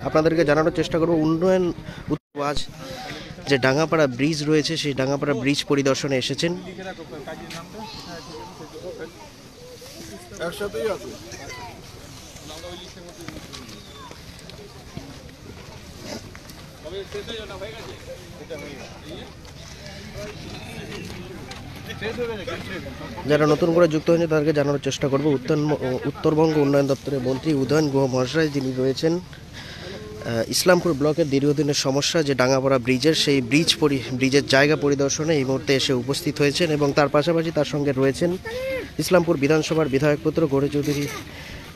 আপনাদেরকে জানানোর চেষ্টা করব উন্নয়ন আজ যে ডাঙ্গাপাড়া ব্রিজ রয়েছে সেই ডাঙ্গাপাড়া ব্রিজ পরিদর্শনে এসেছেন। যারা নতুন করে যুক্ত হয়েছে তাদেরকে জানানোর চেষ্টা করব উত্তরবঙ্গ উন্নয়ন দপ্তরের মন্ত্রী উদয়ন গুহ মহাশয় যিনি রয়েছেন ইসলামপুর ব্লকের দীর্ঘদিনের সমস্যা যে ডাঙ্গাপাড়া ব্রিজের সেই ব্রিজের জায়গা পরিদর্শনে এই মুহূর্তে এসে উপস্থিত হয়েছেন এবং তার পাশাপাশি তার সঙ্গে রয়েছেন ইসলামপুর বিধানসভার বিধায়ক পুত্র গৌরী চৌধুরী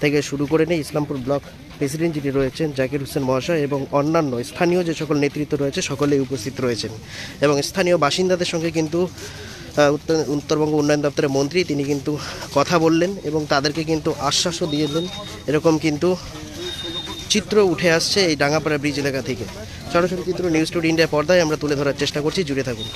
থেকে শুরু করে নিয়ে ইসলামপুর ব্লক প্রেসিডেন্ট যিনি রয়েছেন জাকির হোসেন মহাশয় এবং অন্যান্য স্থানীয় যে সকল নেতৃত্ব রয়েছে সকলেই উপস্থিত রয়েছেন এবং স্থানীয় বাসিন্দাদের সঙ্গে কিন্তু উত্তরবঙ্গ উন্নয়ন দপ্তরের মন্ত্রী তিনি কিন্তু কথা বললেন এবং তাদেরকে কিন্তু আশ্বাসও দিয়েছেন। এরকম কিন্তু চিত্র উঠে আসছে এই ডাঙ্গাপাড়া ব্রিজ এলাকা থেকে। সরাসরি চিত্র নিউজ টুডে ইন্ডিয়া পর্দায় আমরা তুলে ধরার চেষ্টা করছি, জুড়ে থাকুন।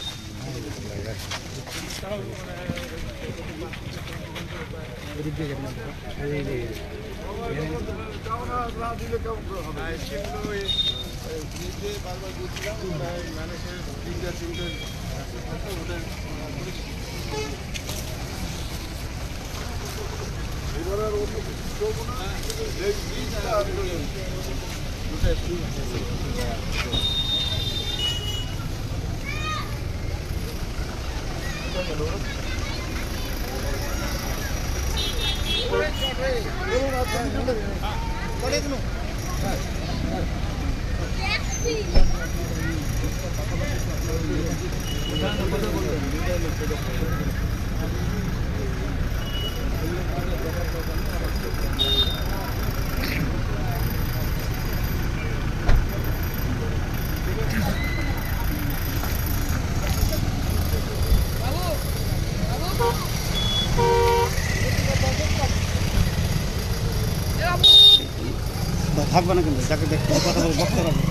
থাকবে না কিন্তু যাকে দেখতে কথা বলে বক্তব্য রাখবে।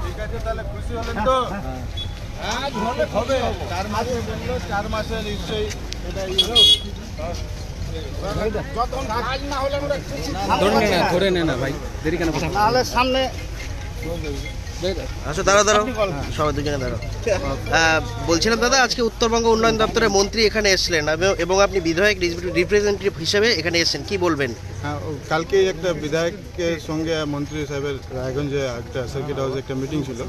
ঠিক আছে, তাহলে খুশি হলেন তো? আজ হলে হবে 4 মাসে বললো 4 মাসে নিশ্চয়ই এটা যতক্ষণ কাজ না হলে আমরা ধরে নে না ভাই, দেরি কেন কথা নাহলে সামনে আচ্ছা দাঁড়াও সবাই দুজনে দাঁড়াও। বলছিলাম দাদা, আজকে উত্তরবঙ্গ উন্নয়ন দপ্তরের মন্ত্রী এখানে এসেছিলেন এবং আপনি বিধায়ক রিপ্রেজেন্টেটিভ হিসেবে এখানে এসেছেন, কি বলবেন? হ্যাঁ, কালকে একটা বিধায়কের সঙ্গে মন্ত্রী সাহেবের রায়গঞ্জে একটা সার্কিট হাউসে একটা মিটিং ছিল,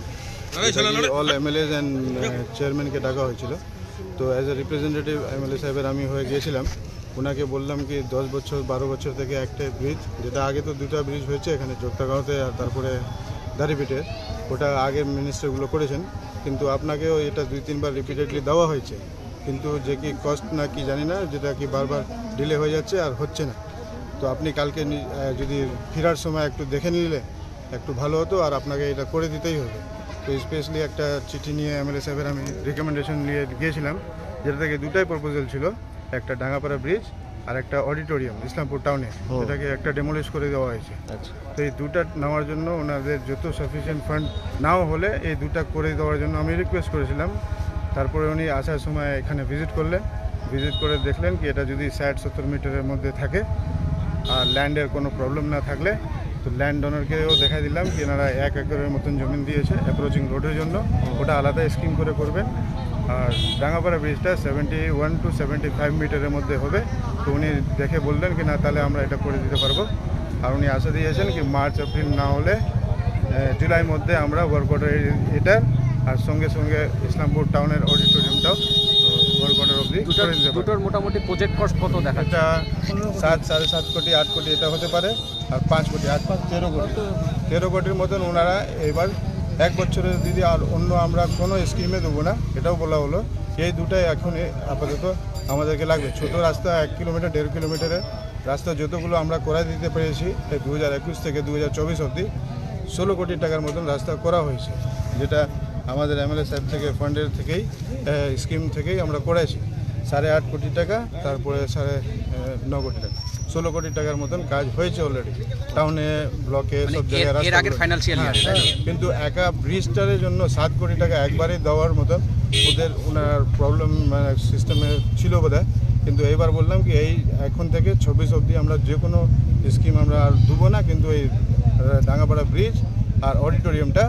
অল এমএলএস অ্যান্ড চেয়ারম্যানকে ডাকা হয়েছিল। তো অ্যাজ এ রিপ্রেজেন্টেটিভ এমএলএ সাহেবের আমি হয়ে গিয়েছিলাম। ওনাকে বললাম কি 10 বছর 12 বছর থেকে একটা ব্রিজ, যেটা আগে তো 2টা ব্রিজ হয়েছে এখানে যোগটাগাঁওতে আর তারপরে দাঁড়িপিঠে, ওটা আগের মিনিস্টারগুলো করেছেন, কিন্তু আপনাকেও এটা 2-3 বার রিপিটেডলি দেওয়া হয়েছে, কিন্তু যে কি কস্ট না কি জানি না, যেটা কি বারবার ডিলে হয়ে যাচ্ছে আর হচ্ছে না। তো আপনি কালকে যদি ফেরার সময় একটু দেখে নিলে একটু ভালো হতো, আর আপনাকে এটা করে দিতেই হবে। তো স্পেশালি একটা চিঠি নিয়ে এমএলএ সাহেবের আমি রিকমেন্ডেশন নিয়ে গিয়েছিলাম, যেটা থেকে 2টাই প্রপোজাল ছিল, একটা ডাঙ্গাপাড়া ব্রিজ আর একটা অডিটোরিয়াম ইসলামপুর টাউনে, এটাকে একটা ডেমোলিশ করে দেওয়া হয়েছে। তো এই 2টা নেওয়ার জন্য ওনাদের যত সাফিসিয়েন্ট ফান্ড নাও হলে এই 2টা করে দেওয়ার জন্য আমি রিকোয়েস্ট করেছিলাম। তারপরে উনি আসার সময় এখানে ভিজিট করলেন, ভিজিট করে দেখলেন কি এটা যদি 60-70 মিটারের মধ্যে থাকে আর ল্যান্ডের কোনো প্রবলেম না থাকলে, তো ল্যান্ড ওনারকেও দেখা দিলাম কি এনারা 1 একরের মতন জমি দিয়েছে অ্যাপ্রোচিং রোডের জন্য, ওটা আলাদা স্কিম করে করবেন। আর ডাঙ্গাপাড়া ব্রিজটা 71 to 75 মিটারের মধ্যে হবে। তো উনি দেখে বললেন কি না তাহলে আমরা এটা করে দিতে পারবো, আর উনি আশা দিয়েছেন কি মার্চ এপ্রিল না হলে জুলাইয়ের মধ্যে আমরা ওয়ার্ক অর্ডার এটা আর সঙ্গে সঙ্গে ইসলামপুর টাউনের অডিটোরিয়ামটাও ওয়ার্ক অর্ডার অবধি করে দিতে পারবো। দুটোর মোটামুটি প্রজেক্ট কস্ট কত দেখা? এটা 7-7.5 কোটি 8 কোটি এটা হতে পারে, আর 5 কোটি 8-5 13 কোটি 13 কোটির মতন ওনারা এবার 1 বছরের দিদি আর অন্য আমরা কোনো স্কিমে দেবো না, এটাও বলা হলো। এই 2টাই এখন আপাতত আমাদেরকে লাগবে। ছোটো রাস্তা 1 কিলোমিটার 1.5 কিলোমিটারের রাস্তা যতগুলো আমরা করাই দিতে পেরেছি 2021 থেকে 2024 অবধি 16 কোটি টাকার মতন রাস্তা করা হয়েছে, যেটা আমাদের এমএলএ সাহেব থেকে ফান্ডের থেকেই স্কিম থেকেই আমরা করেছি। 8.5 কোটি টাকা, তারপরে 9.5 কোটি টাকা 16 কোটি টাকার মতন কাজ হয়েছে অলরেডি, টাউনে, ব্লকে, সব জায়গায় এর আগের রাস্তাগুলো। ফাইনান্সিয়াল হ্যাঁ, ইয়ার কিন্তু একা ব্রিজটারের জন্য 7 কোটি টাকা একবারে দেওয়ার মতন ওনার প্রবলেম সিস্টেমে ছিল বোধহয়। কিন্তু এইবার বললাম কি এই এখন থেকে 26 অবধি আমরা যে কোনো স্কিম আমরা আর দেবো না, কিন্তু এই ডাঙ্গাপাড়া ব্রিজ আর অডিটোরিয়ামটা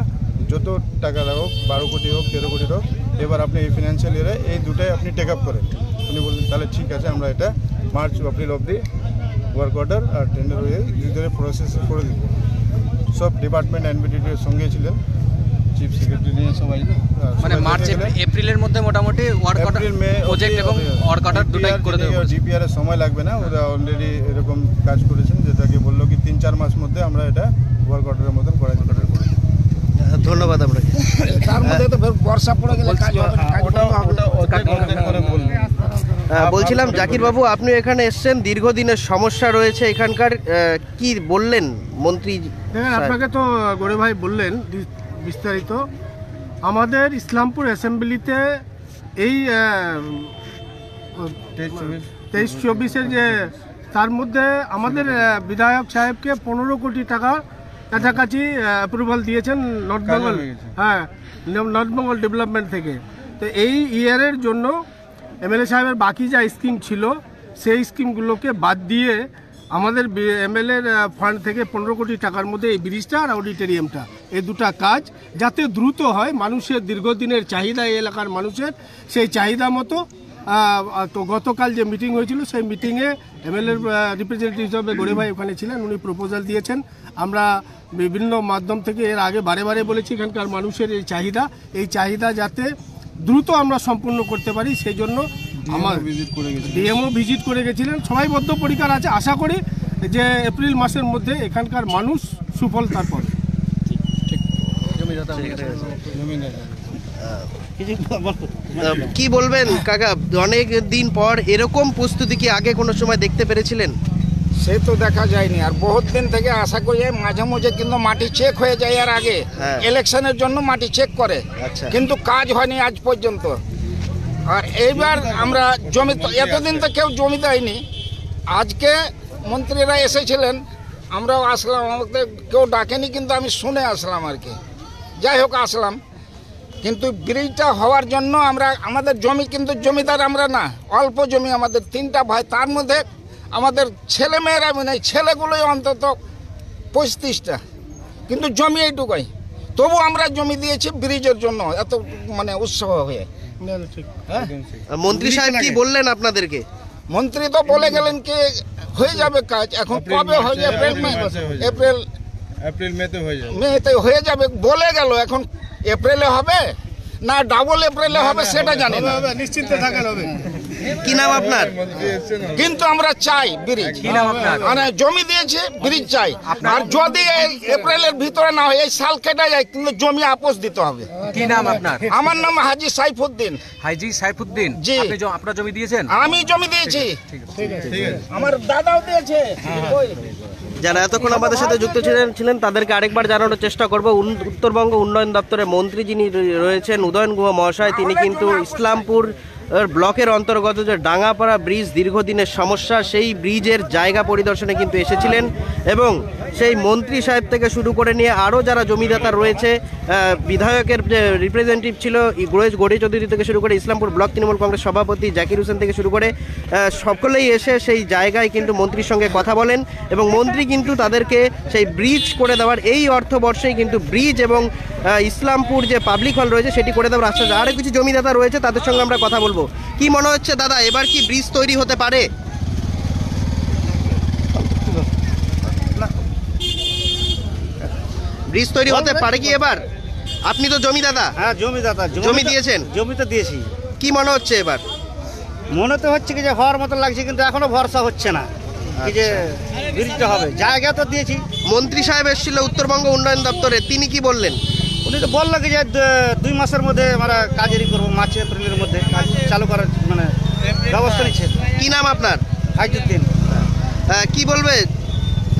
যত টাকা হোক, 12 কোটি হোক, 13 কোটি হোক, এবার আপনি এই ফিনান্সিয়াল ইয়ারে এই দুটাই আপনি টেক আপ করেন। উনি বললেন তাহলে ঠিক আছে, আমরা এটা মার্চ এপ্রিল অবধি ওয়ার্ক অর্ডার আর টেন্ডার হয়ে ধীরে প্রসেস করে দিব। সব ডিপার্টমেন্ট এনবিটির সঙ্গে ছিলেন, চিফ সেক্রেটারি নিয়ে সবাই, মানে মার্চ এপ্রিলের মধ্যে মোটামুটি ওয়ার্ক অর্ডার প্রজেক্ট এবং ওয়ার্ক অর্ডার দুটাই করে দেবো। ডিপিআর এর সময় লাগবে না, ওরা অলরেডি এরকম কাজ করেছেন, যেটাকে বললো কি 3-4 মাস মধ্যে আমরা এটা ওয়ার্ক অর্ডারের মতন করাই দিতে পারবো। ধন্যবাদ আপনাকে। তার মধ্যে তো বর্ষা পড়ে গেলে কাজ হবে না, কাজ বন্ধ হবে না। করে বলবো। বলছিলাম জাকির বাবু, আপনি এখানে এসেছেন, দীর্ঘদিনের সমস্যা রয়েছে এখানকার, কি বললেন মন্ত্রী? দেখেন, আপনাকে তো গড়ে ভাই বললেন বিস্তারিত। আমাদের ইসলামপুর অ্যাসেম্বলিতে এই 23-24-এর যে তার মধ্যে আমাদের বিধায়ক সাহেবকে 15 কোটি টাকা কাছাকাছি অ্যাপ্রুভাল দিয়েছেন নর্থ বেঙ্গল, হ্যাঁ, নর্থ বেঙ্গল ডেভেলপমেন্ট থেকে। তো এই ইয়ারের জন্য এমএলএ সাহেবের বাকি যা স্কিম ছিল সেই স্কিমগুলোকে বাদ দিয়ে আমাদের এমএলএর ফান্ড থেকে 15 কোটি টাকার মধ্যে এই ব্রিজটা আর অডিটোরিয়ামটা, এই দুটা কাজ যাতে দ্রুত হয়, মানুষের দীর্ঘদিনের চাহিদা, এই এলাকার মানুষের সেই চাহিদা মতো। তো গতকাল যে মিটিং হয়েছিল সেই মিটিংয়ে এমএলএর রিপ্রেজেন্টেটিভ হিসাবে গড়ে ভাই ওখানে ছিলেন, উনি প্রপোজাল দিয়েছেন। আমরা বিভিন্ন মাধ্যম থেকে এর আগে বারে বারে বলেছি এখানকার মানুষের এই চাহিদা যাতে দ্রুত আমরা সম্পূর্ণ করতে পারি, সেই জন্য আমার ডিএমও ভিজিট করে গেছিলেন। সবাই বদ্ধপরিকর আছে, আশা করি যে এপ্রিল মাসের মধ্যে এখানকার মানুষ সুফল তার পাবে। কি বলবেন কাকা, অনেক দিন পর এরকম প্রস্তুতি কি আগে কোনো সময় দেখতে পেরেছিলেন? সে তো দেখা যায়নি, আর বহুত দিন থেকে আশা করি মাঝে মাঝে কিন্তু মাটি চেক হয়ে যায়। এর আগে ইলেকশনের জন্য মাটি চেক করে, কিন্তু কাজ হয়নি আজ পর্যন্ত। আর এইবার আমরা জমি, এতদিন তো কেউ জমি দেয়নি, আজকে মন্ত্রীরা এসেছিলেন, আমরাও আসলাম, আমাদের কেউ ডাকেনি, কিন্তু আমি শুনে আসলাম আর কি। যাই হোক আসলাম, কিন্তু ব্রিজটা হওয়ার জন্য আমাদের জমি, কিন্তু জমিদার আমরা না, অল্প জমি আমাদের 3টা ভাই, তার মধ্যে আমাদের ছেলে মেয়েরা নেই, ছেলেগুলোই অন্তত 35টা, কিন্তু জমি এইটুকুই। তবু আমরা জমি দিয়েছি ব্রিজের জন্য, এত মানে উৎসাহ হয়ে। মন্ত্রী সাহেব কি বললেন আপনাদেরকে? মন্ত্রী তো বলে গেলেন কি হয়ে যাবে কাজ, এখন কবে হয়ে যাবে? এপ্রিল মেতে হয়ে যাবে, মেতে হয়ে যাবে বলে গেল, এখন এপ্রিলে হবে না ডাবল এপ্রিলে হবে সেটা জানি না। নিশ্চিন্ত থাকেন হবে। কি নাম আপনার? কিন্তু আমরা চাই ব্রিজ, মানে জমি দিয়েছে ব্রিজ চাই, আর যদি এই এপ্রিলের ভিতরে না হয়, এই সাল কেটে যায়, কিন্তু জমি আপোষ দিতে হবে। কি নাম আপনার? আমার নাম হাজি সাইফুদ্দিন। হাজি সাইফুদ্দিন, জি। আপনি আপনার জমি দিয়েছেন? আমি জমি দিয়েছি, আমার দাদাও দিয়েছে। যারা এতক্ষণ আমাদের সাথে যুক্ত ছিলেন তাদেরকে আরেকবার জানানোর চেষ্টা করব, উত্তরবঙ্গ উন্নয়ন দপ্তরের মন্ত্রী যিনি রয়েছেন উদয়ন গুহ মহাশয়, তিনি কিন্তু ইসলামপুর ব্লকের অন্তর্গত যে ডাঙ্গাপাড়া ব্রিজ দীর্ঘদিনের সমস্যা, সেই ব্রিজের জায়গা পরিদর্শনে কিন্তু এসেছিলেন, এবং সেই মন্ত্রী সাহেব থেকে শুরু করে নিয়ে আরও যারা জমিদাতা রয়েছে, বিধায়কের যে রিপ্রেজেন্টেটিভ ছিল গড়ে চৌধুরী থেকে শুরু করে ইসলামপুর ব্লক তৃণমূল কংগ্রেস সভাপতি জাকির হোসেন থেকে শুরু করে সকলেই এসে সেই জায়গায় কিন্তু মন্ত্রীর সঙ্গে কথা বলেন, এবং মন্ত্রী কিন্তু তাদেরকে সেই ব্রিজ করে দেওয়ার, এই অর্থবর্ষেই কিন্তু ব্রিজ এবং ইসলামপুর যে পাবলিক হল রয়েছে সেটি করে দেওয়ার আশ্বাস। আরও কিছু জমিদাতা রয়েছে, তাদের সঙ্গে আমরা কথা বলবো। কি মনে হচ্ছে দাদা, এবার কি ব্রিজ তৈরি হতে পারে? ব্রিজ তৈরি হতে পারে কি এবার? আপনি তো জমিদাতা। হ্যাঁ জমিদাতা, জমি দিয়েছেন? জমি তো দিয়েছি। কি মনে হচ্ছে এবার? মনে তো হচ্ছে কি যে হওয়ার মতো লাগছে, কিন্তু এখনো ভরসা হচ্ছে না কি যে ব্রিজটা হবে। জায়গা তো দিয়েছি। মন্ত্রী সাহেব এসেছিল উত্তরবঙ্গ উন্নয়ন দপ্তরে, তিনি কি বললেন? উনি তো বললো কি যে 2 মাসের মধ্যে আমরা কাজেরই করবো, মার্চ এপ্রিলের মধ্যে কাজ চালু করার মানে ব্যবস্থা নিচ্ছে। কি নাম আপনার? হাইজুদ্দিন। কি বলবে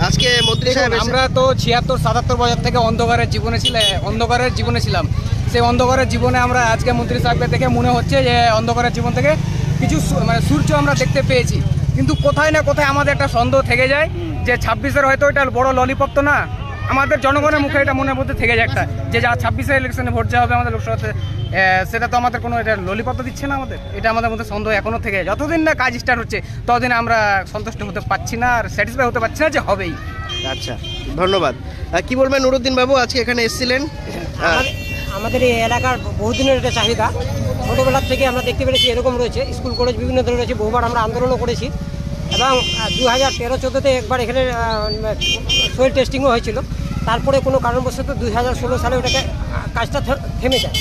আজকে মন্ত্রী সাহেব? আমরা তো 76-77 বছর থেকে অন্ধকারের জীবনে ছিলাম। সেই অন্ধকারের জীবনে আমরা আজকে মন্ত্রী সাহেবকে দেখে মনে হচ্ছে যে অন্ধকারের জীবন থেকে কিছু মানে সূর্য আমরা দেখতে পেয়েছি। কিন্তু কোথায় না কোথায় আমাদের একটা সন্দেহ থেকে যায় যে 26-এর হয়তো এটা বড় ললিপপ তো না, আমাদের জনগণের মুখে এটা মনের মধ্যে থেকে যায় একটা যে যা 26-এর ইলেকশনে ভোট যাওয়া হবে আমাদের লোকসভাতে, সেটা তো আমাদের কোনো এটা ললিপপ তো দিচ্ছে না আমাদের, এটা আমাদের মধ্যে সন্দেহ এখনও থেকে যায়। যতদিন না কাজ স্টার্ট হচ্ছে ততদিন আমরা সন্তুষ্ট হতে পারছি না আর স্যাটিসফাই হতে পারছি না যে হবেই। আচ্ছা, ধন্যবাদ। কি বলবেন নুরুদ্দিন বাবু, আজকে এখানে এসেছিলেন? আমাদের এই এলাকার বহুদিনের একটা চাহিদা, ছোটোবেলার থেকে আমরা দেখতে পেরেছি এরকম রয়েছে, স্কুল কলেজ বিভিন্ন ধরনের রয়েছে, বহুবার আমরা আন্দোলনও করেছি এবং 2013-14-তে একবার এখানে সয়েল টেস্টিংও হয়েছিল। তারপরে কোনো কারণবশত 2016 সালে ওটাকে কাজটা থেমে যায়।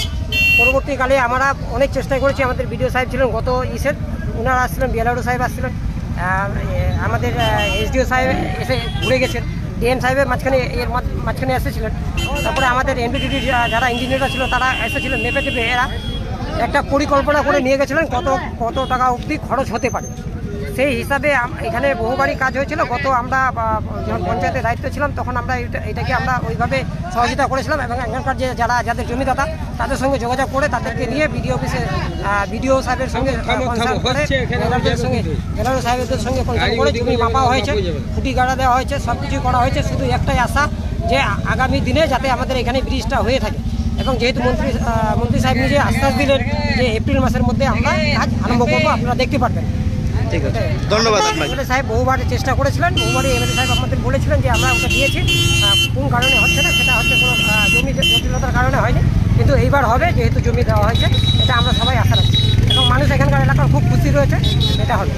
পরবর্তীকালে আমরা অনেক চেষ্টা করেছি, আমাদের বিডিও সাহেব ছিলেন গত ইসের, ওনারা আসছিলেন, বিএলআরও সাহেব আসছিলেন, আমাদের এসডিও সাহেব এসে ঘুরে গেছেন, ডিএম সাহেবের মাঝখানে এসেছিলেন, তারপরে আমাদের এনবিডিডি যারা ইঞ্জিনিয়াররা ছিল তারা এসেছিলেন, মেপে টেপে এরা একটা পরিকল্পনা করে নিয়ে গেছিলেন কত টাকা অবধি খরচ হতে পারে। সেই হিসাবে এখানে বহুবারই কাজ হয়েছিল। আমরা যখন পঞ্চায়েতের দায়িত্ব ছিলাম তখন আমরা এটাকে আমরা ওইভাবে সহযোগিতা করেছিলাম এবং এখানকার যাদের জমিদাতা তাদের সঙ্গে যোগাযোগ করে তাদেরকে নিয়ে বিডিও অফিসে বিডিও সাহেবের সঙ্গে জেলার সাহেবদের সঙ্গে কনসাল্ট করে জমি মাপা হয়েছে, খুঁটি গাড়া দেওয়া হয়েছে, সব কিছুই করা হয়েছে। শুধু একটাই আশা যে আগামী দিনে যাতে আমাদের এখানে ব্রিজটা হয়ে থাকে এবং যেহেতু মন্ত্রী সাহেব নিজে আশ্বাস দিলেন যে এপ্রিল মাসের মধ্যে আমরা কাজ আরম্ভ করবো, আপনারা দেখতে পারবেন। ঠিক আছে, ধন্যবাদ আপনাকে। এমএলএ সাহেব বহুবার চেষ্টা করেছিলেন, বহুবারই এমএলএ সাহেব আমাদের বলেছিলেন যে আমরা ওটা দিয়েছি, কোন কারণে হচ্ছে না সেটা হচ্ছে কোনো জমি জটিলতার কারণে হয়নি, কিন্তু এইবার হবে যেহেতু জমি দেওয়া হয়েছে, এটা আমরা সবাই আশা রাখছি এবং মানুষ এখানকার এলাকার খুব খুশি রয়েছে, এটা হবে।